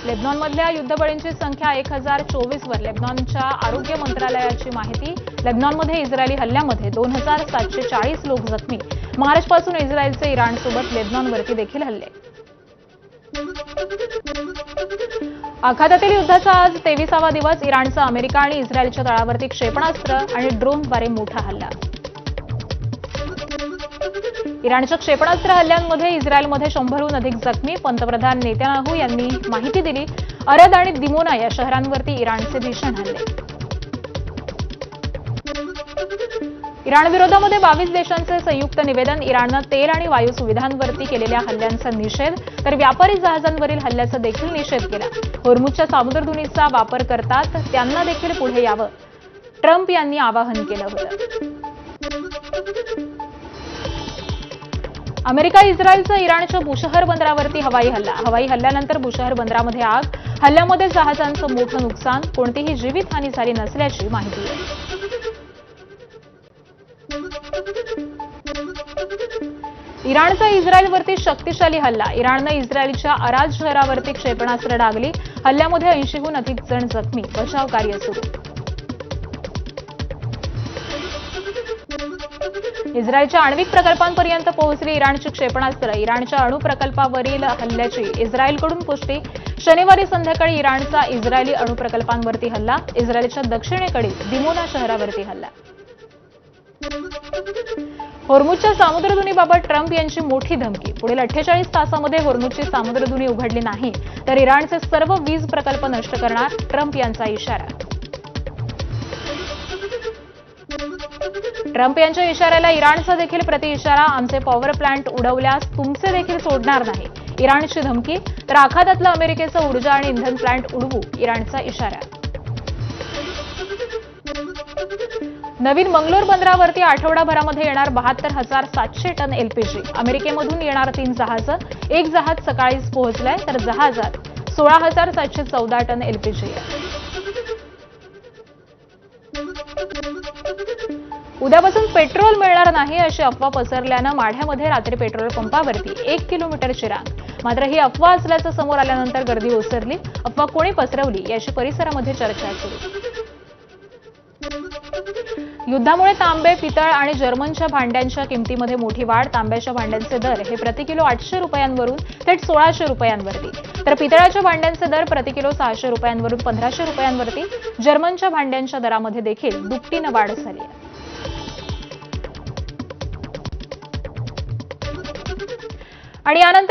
लेबनॉनमधल्या युद्धबळींची संख्या 1024 वर. लेबनॉनच्या आरोग्य मंत्रालयाची माहिती. लेबनॉनमध्ये इस्रायली हल्ल्यामध्ये 2740 लोक जखमी. मार्चपासून इस्रायलचे इराणसोबत लेबनॉनवरती देखील हल्ले. आखातातील युद्धाचा आज 23वा दिवस. इराणचा अमेरिका आणि इस्रायलच्या तळावरती क्षेपणास्त्र आणि ड्रोनद्वारे मोठा हल्ला. इराणच्या क्षेपणास्त्र हल्ल्यांमध्ये इस्रायलमध्ये 100हून अधिक जखमी. पंतप्रधान नेतन्याहू यांनी माहिती दिली. अरद आणि दिमोना या शहरांवरती इराणचे भीषण हल्ले. इराण विरोधामध्ये 22 देशांचे संयुक्त निवेदन. इराणनं तेल आणि वायू सुविधांवरती केलेल्या हल्ल्यांचा निषेध तर व्यापारी जहाजांवरील हल्ल्याचा देखील निषेध केला. होर्मुझच्या सामुद्रधुनीचा वापर करतात त्यांना देखील पुढे यावं, ट्रम्प यांनी आवाहन केलं होतं. अमेरिका इस्रायलचा इराणच्या बुशहर बंदरावरती हवाई हल्ला. हवाई हल्ल्यानंतर बुशहर बंदरामध्ये आग. हल्ल्यामध्ये जहाजांचं मोठं नुकसान. कोणतीही जीवितहानी झाली नसल्याची माहिती आहे. इराणचा इस्रायलवरती शक्तिशाली हल्ला. इराणनं इस्रायलच्या अराद शहरावरती क्षेपणास्त्र डागली. हल्ल्यामध्ये 80हून अधिक जण जखमी. बचाव कार्य सुरू. इस्रायलच्या आण्विक प्रकल्पांपर्यंत पोहोचली इराणची क्षेपणास्त्र. इराणच्या अणुप्रकल्पावरील हल्ल्याची इस्रायलकडून पुष्टी. शनिवारी संध्याकाळी इराणचा इस्रायली अणुप्रकल्पांवरती हल्ला. इस्रायलच्या दक्षिणेकडील दिमोना शहरावरती हल्ला. होर्मुझच्या सामुद्रधुनीबाबत ट्रम्प यांची मोठी धमकी. पुढील 48 तासामध्ये होर्मुझची सामुद्रधुनी उघडली नाही तर इराणचे सर्व वीज प्रकल्प नष्ट करणार. ट्रम्प यांचा इशारा. ट्रम्प यांच्या इशाऱ्याला इराणचा देखील प्रतिइशारा. आमचे पॉवर प्लांट उडवल्यास तुमचे देखील सोडणार नाही. इराणची धमकी. तर आखातातलं अमेरिकेचं ऊर्जा आणि इंधन प्लांट उडवू. इराणचा इशारा. नवीन मंगलोर बंदरावरती आठवडाभरामध्ये येणार 72,700 टन एलपीजी. अमेरिकेमधून येणार 3 जहाजं. एक जहाज सकाळीच पोहोचलंय तर जहाजात 16,714 टन एलपीजी आहे. उद्यापासून पेट्रोल मिळणार नाही अशी अफवा पसरल्यानं माढ्यामध्ये रात्री पेट्रोल पंपावरती 1 किलोमीटरची रांग. मात्र ही अफवा असल्याचं समोर आल्यानंतर गर्दी ओसरली. अफवा कोणी पसरवली याची परिसरामध्ये चर्चा सुरू. युद्धामुळे तांबे, पितळ आणि जर्मनच्या भांड्यांच्या किमतीमध्ये मोठी वाढ. तांब्याच्या भांड्यांचे दर हे प्रतिकिलो 800 रुपयांवरून थेट 1600 रुपयांवरती. तर पितळाच्या भांड्यांचे दर प्रतिकिलो 600 रुपयांवरून 1500 रुपयांवरती. जर्मनच्या भांड्यांच्या दरामध्ये देखील दुपटीनं वाढ झाली आहे. आणि यानंतर